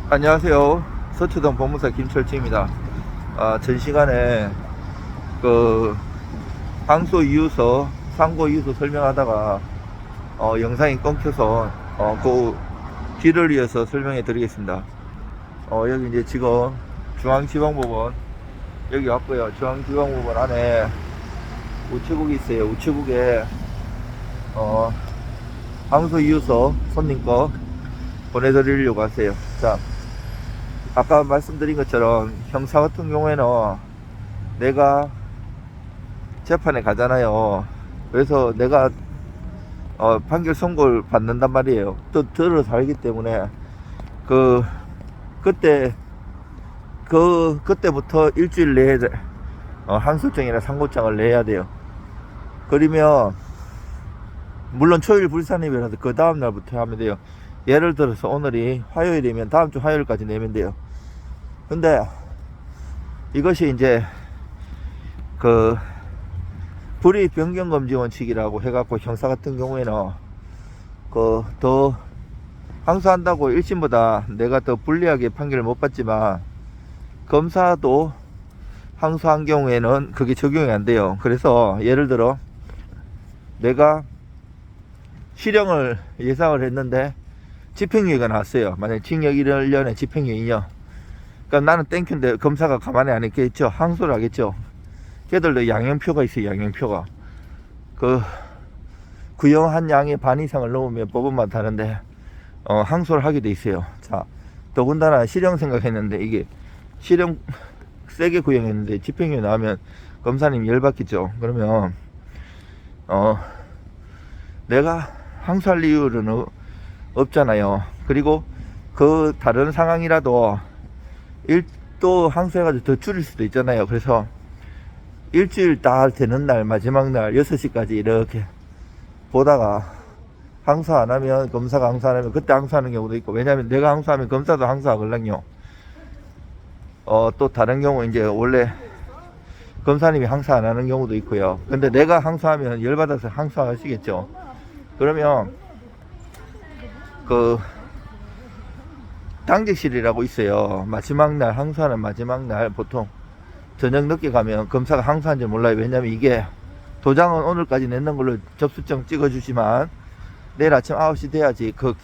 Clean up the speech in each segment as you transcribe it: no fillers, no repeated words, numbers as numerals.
안녕하세요. 서초동 법무사 김철지입니다. 전 시간에 그 항소 이유서, 상고 이유서 설명하다가 영상이 끊겨서 그 길을 이어서 설명해 드리겠습니다. 여기 이제 지금 중앙지방법원 여기 왔고요. 중앙지방법원 안에 우체국이 있어요. 우체국에 항소 이유서 손님 거 보내드리려고 하세요. 자, 아까 말씀드린 것처럼 형사 같은 경우에는 내가 재판에 가잖아요. 그래서 내가 판결 선고를 받는단 말이에요. 또 들어서 알기 때문에 그때부터 일주일 내에 항소장이나 상고장을 내야 돼요. 그러면 물론 초일 불산입이라도 그 다음 날부터 하면 돼요. 예를 들어서 오늘이 화요일이면 다음 주 화요일까지 내면 돼요. 근데 이것이 이제 그 불이익 변경 금지 원칙이라고 해갖고 형사 같은 경우에는 더 항소한다고 1심보다 내가 더 불리하게 판결을 못 받지만 검사도 항소한 경우에는 그게 적용이 안 돼요. 그래서 예를 들어 내가 실형을 예상을 했는데 집행유예가 나왔어요. 만약에 징역 1년에 집행유예 2년. 그러니까 나는 땡큐인데 검사가 가만히 안 있겠죠. 항소를 하겠죠. 걔들도 양형표가 있어요. 양형표가 구형한 양의 반 이상을 넘으면 법원만 다는데 항소를 하게 돼 있어요. 자, 더군다나 실형 생각했는데 이게 실형 세게 구형했는데 집행유예 나오면 검사님 열받겠죠. 그러면 내가 항소할 이유는 없잖아요. 그리고 그 다른 상황이라도 또 항소해가지고 더 줄일 수도 있잖아요. 그래서 일주일 다 되는 날 마지막 날 6시까지 이렇게 보다가 항소 안 하면 검사가 항소 안 하면 그때 항소하는 경우도 있고, 왜냐면 내가 항소하면 검사도 항소하거든요. 또 다른 경우 이제 원래 검사님이 항소 안 하는 경우도 있고요. 근데 내가 항소하면 열받아서 항소하시겠죠. 그러면 당직실이라고 있어요. 마지막 날 항소하는 마지막 날 보통 저녁 늦게 가면 검사가 항소한 줄 몰라요. 왜냐면 이게 도장은 오늘까지 냈는 걸로 접수증 찍어주지만 내일 아침 9시 돼야지 그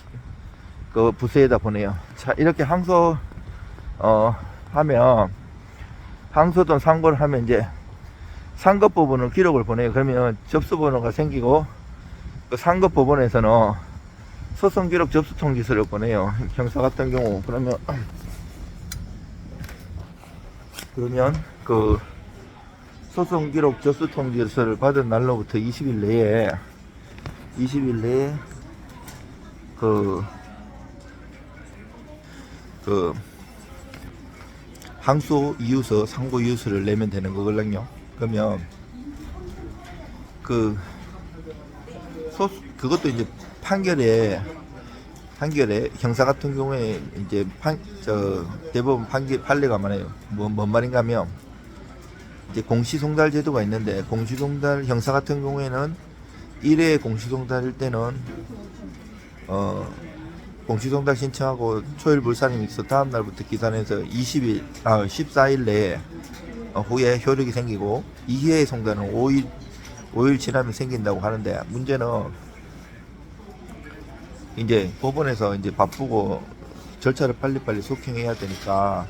부서에다 보내요. 자, 이렇게 항소 하면 항소든 상고를 하면 이제 상급 부분은 기록을 보내요. 그러면 접수 번호가 생기고 그 상급 부분에서는 소송 기록 접수 통지서를 보내요. 형사 같은 경우 그러면 그 소송 기록 접수 통지서를 받은 날로부터 20일 내에 그 항소 이유서, 상고 이유서를 내면 되는 거거든요. 그러면 그것도 이제 판결에 형사 같은 경우에 이제 대법원 판례가 많아요. 뭔 말인가 하면 이제 공시송달 제도가 있는데, 공시송달 형사 같은 경우에는 1회 공시송달일 때는 공시송달 신청하고 초일 불산임이 있어 다음 날부터 기산해서 14일 내에 후에 효력이 생기고, 2회 송달은 5일 지나면 생긴다고 하는데, 문제는 이제 법원에서 이제 바쁘고 절차를 빨리빨리 속행해야 되니까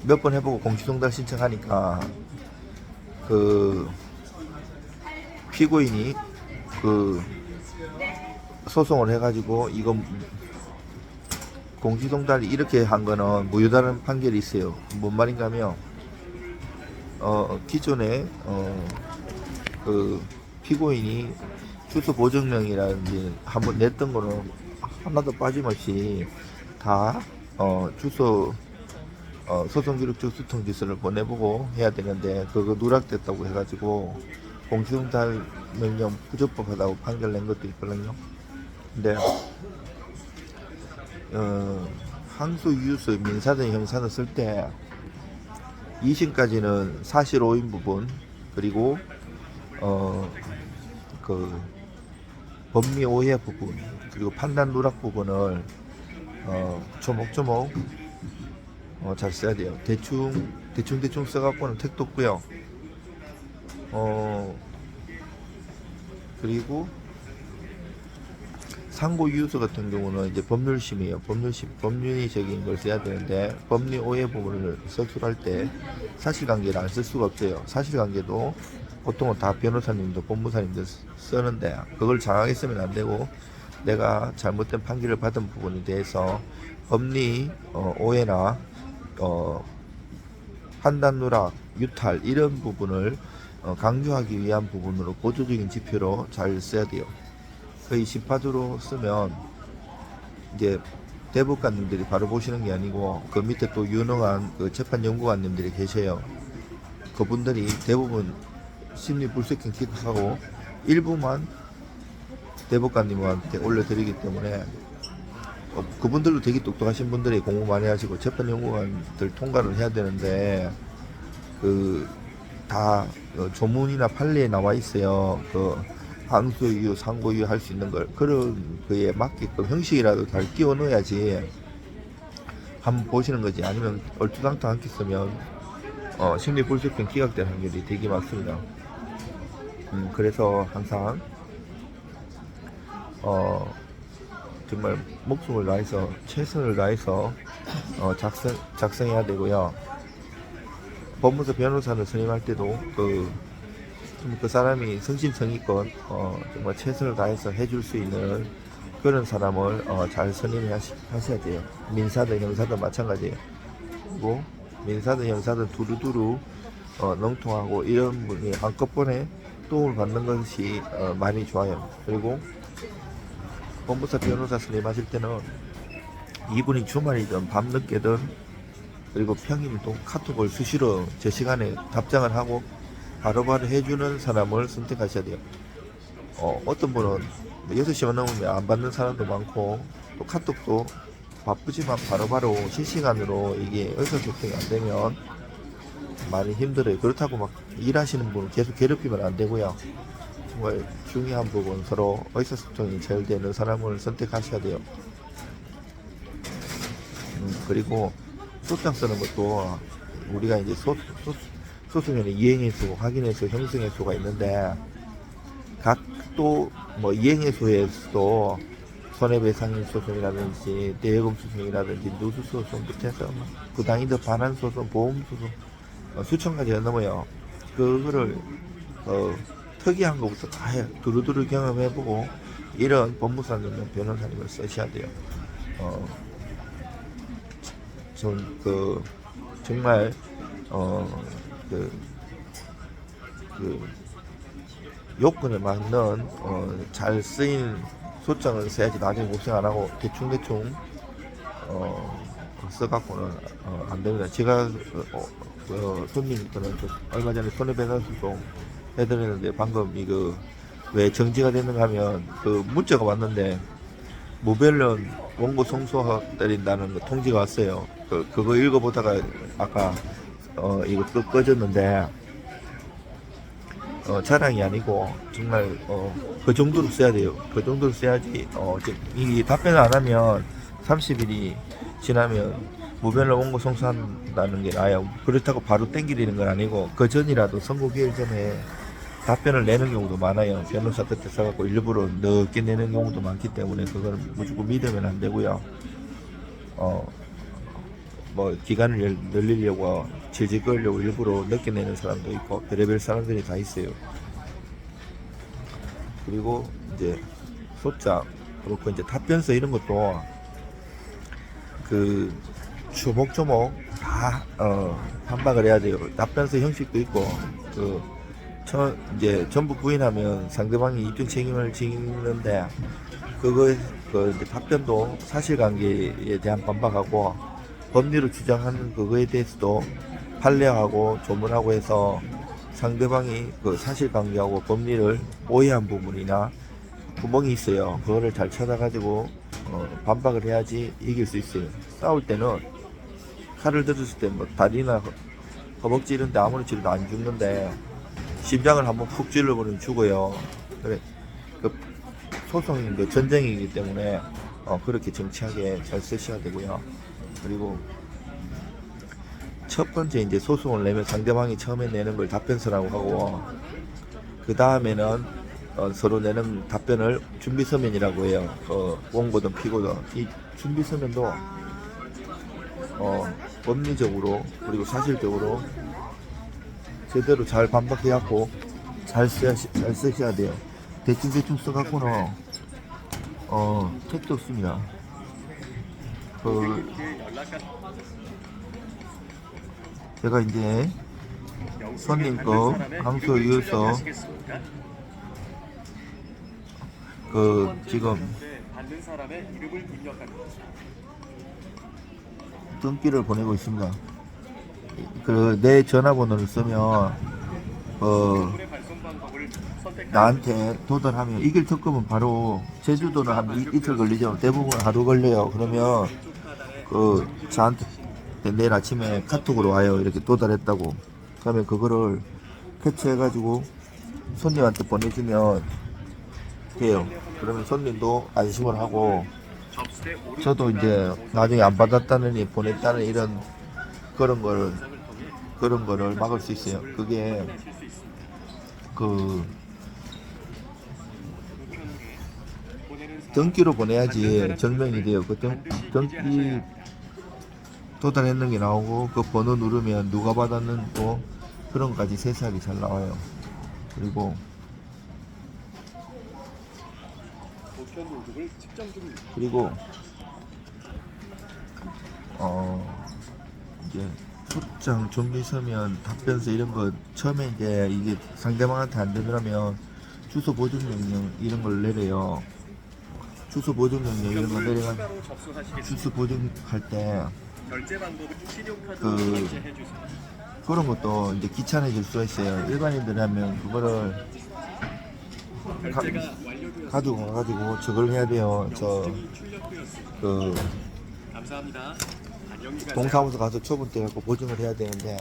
몇 번 해보고 공시송달 신청하니까 피고인이 소송을 해가지고 이거 공시송달이 이렇게 한 거는 무효다는 판결이 있어요. 뭔 말인가 하면 기존에 피고인이 주소 보정명이라든지 한번 냈던 거는 하나도 빠짐없이 다 주소 소송기록 접수 통지서를 보내보고 해야 되는데 그거 누락됐다고 해가지고 공시송달 명령 부적법하다고 판결 낸 것도 있거든요. 근데 항소 이유서 민사든 형사든 쓸 때 2심까지는 사실 오인 부분, 그리고 법리 오해 부분 그리고 판단 누락 부분을 조목조목 잘 써야 돼요. 대충 써갖고는 택도 없고요. 그리고 상고유서 같은 경우는 이제 법률심이에요. 법률적인 걸 써야 되는데 법리 오해 부분을 서술할 때 사실관계를 안 쓸 수가 없어요. 사실관계도 보통은 다 변호사님도 법무사님도 쓰는데 그걸 장하게 쓰면 안 되고 내가 잘못된 판결을 받은 부분에 대해서 법리 오해나 판단 누락, 유탈 이런 부분을 강조하기 위한 부분으로 보조적인 지표로 잘 써야 돼요. 거의 심파두로 쓰면 이제 대법관님들이 바로 보시는 게 아니고 그 밑에 또 유능한 그 재판연구관님들이 계셔요. 그분들이 대부분 심리불수익행 기각하고 일부만 대법관님한테 올려드리기 때문에 그분들도 되게 똑똑하신 분들이 공부 많이 하시고 재판연구관들 통과를 해야 되는데 그 다 조문이나 판례에 나와 있어요. 그 항소이유, 상고이유 할 수 있는 걸 그런 거에 맞게끔 형식이라도 잘 끼워 넣어야지 한번 보시는 거지. 아니면 얼토당토 않게 쓰면 심리불수익행 기각될 확률이 되게 많습니다. 그래서 항상 정말 목숨을 다해서 최선을 다해서 작성해야 되고요. 법무사 변호사를 선임할 때도 그 사람이 성심성의껏 정말 최선을 다해서 해줄 수 있는 그런 사람을 잘 선임하셔야 돼요. 민사든 형사든 마찬가지예요. 그리고 민사든 형사든 두루두루 능통하고 이런 분이 한꺼번에 도움을 받는 것이 많이 좋아요. 그리고 법무사 변호사 선임하실 때는 이분이 주말이든 밤늦게든 그리고 평일도 카톡을 수시로 제 시간에 답장을 하고 바로바로 해주는 사람을 선택하셔야 돼요. 어떤 분은 6시만 넘으면 안 받는 사람도 많고 또 카톡도 바쁘지만 바로바로 실시간으로 이게 의사소통이 안 되면 많이 힘들어요. 그렇다고 막 일하시는 분을 계속 괴롭히면 안 되고요. 정말 중요한 부분 서로 의사소통이 잘 되는 사람을 선택하셔야 돼요. 그리고 소장 쓰는 것도 우리가 이제 소송에는 이행해소, 확인해소, 형성해소가 있는데 각 또 뭐 이행해소에서도 손해배상 소송이라든지 대여금 소송이라든지 누수소송부터 해서 부당이득 반환소송, 보험소송 수천 가지가 넘어요. 그거를 특이한 것부터 다 해요. 두루두루 경험해보고 이런 법무사님은 변호사님을 쓰셔야 돼요. 정말 요건에 맞는 잘 쓰인 소장을 써야지 나중에 고생 안 하고 대충 써갖고는 안 됩니다. 제가 손님들은 얼마 전에 손해배상 소송 해드렸는데 방금 이거 왜 정지가 됐는가 하면 그 문자가 왔는데 무변론 원고 성소드린다는 거 통지가 왔어요. 그거 읽어보다가 아까 이거 꺼졌는데 자랑이 아니고 정말 그 정도로 써야 돼요. 그 정도로 써야지 이 답변을 안 하면 30일이 지나면 무변론 원고 성소한다는 게 나아요. 그렇다고 바로 땡기리는 건 아니고 그 전이라도 선고 기일 전에 답변을 내는 경우도 많아요. 변호사 뜻에 써갖고 일부러 늦게 내는 경우도 많기 때문에 그거는 무조건 믿으면 안 되고요. 뭐 기간을 늘리려고 질질 끌려고 일부러 늦게 내는 사람도 있고 별의별 사람들이 다 있어요. 그리고 이제 소장 그렇고 이제 답변서 이런 것도 그 조목조목 다 반박을 해야 돼요. 답변서 형식도 있고 이제 전부 부인하면 상대방이 입증 책임을 지는데 그거에 이제 답변도 사실관계에 대한 반박하고 법리로 주장하는 그거에 대해서도 판례하고 조문하고 해서 상대방이 그 사실관계하고 법리를 오해한 부분이나 구멍이 있어요. 그거를 잘 찾아가지고 반박을 해야지 이길 수 있어요. 싸울 때는 칼을 들었을 때 뭐 다리나 허벅지 이런데 아무리 찔러도 안 죽는데 심장을 한번 푹 찔러버리면 죽어요. 그래 소송인데 전쟁이기 때문에 그렇게 정치하게 잘 쓰셔야 되고요. 그리고 첫 번째 이제 소송을 내면 상대방이 처음에 내는 걸 답변서라고 하고, 그 다음에는 서로 내는 답변을 준비서면이라고 해요. 원고든 피고든. 이 준비서면도 법리적으로 그리고 사실적으로 제대로 잘 반박해갖고 잘 쓰셔야 돼요. 대충 써갖고는 택도 없습니다. 제가 이제 손님 거 항소 이어서 지금 등기를 보내고 있습니다. 내 전화번호를 쓰면 나한테 도달하면, 이길 특검은 바로 제주도는 한 이틀 걸리죠. 대부분 하루 걸려요. 그러면 저한테 내일 아침에 카톡으로 와요. 이렇게 도달했다고. 그러면 그거를 캡처해가지고 손님한테 보내주면 돼요. 그러면 손님도 안심을 하고, 저도 이제 나중에 안 받았다느니 보냈다는 이런 그런 거를 막을 수 있어요. 그게 등기로 보내야지 증명이 돼요. 등기 도달했는 게 나오고, 그 번호 누르면 누가 받았는 또 그런 것까지 세세하게 잘 나와요. 그리고 이제 소장 준비서면 답변서 이런 거 처음에 이게 상대방한테 안 되더라면 주소 보증 명령 이런 걸 내려요. 주소 보증 명령 이런 거 내려면 주소 보증할 때 그런 것도 이제 귀찮아질 수가 있어요. 일반인들 하면 그거를 가지고 가가지고 저걸 해야 돼요. 동사무소 가서 처분 떼갖고 보증을 해야 되는데,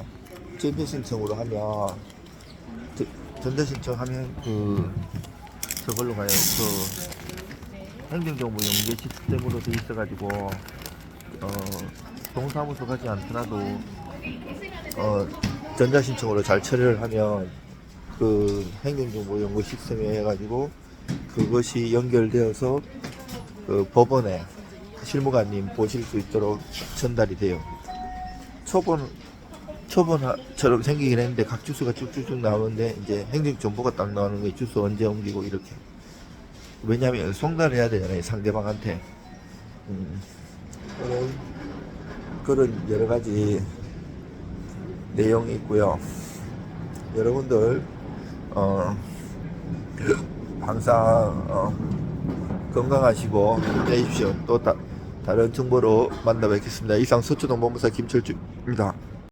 전자신청으로 하면 전자신청하면 저걸로 가요. 행정정보 연계 시스템으로 돼 있어가지고 동사무소 가지 않더라도 전자신청으로 잘 처리를 하면 행정정보 연구 시스템에 해가지고 그것이 연결되어서 법원에 실무관님 보실 수 있도록 전달이 돼요. 초본처럼 생기긴 했는데 각 주소가 쭉쭉쭉 나오는데, 이제 행정정보가 딱 나오는 게 주소 언제 옮기고 이렇게. 왜냐면 송달을 해야 되잖아요, 상대방한테. 그런 여러 가지 내용이 있고요. 여러분들 항상 건강하시고 힘내십시오. 또 다른 정보로 만나 뵙겠습니다. 이상 서초동 본부사 김철주입니다.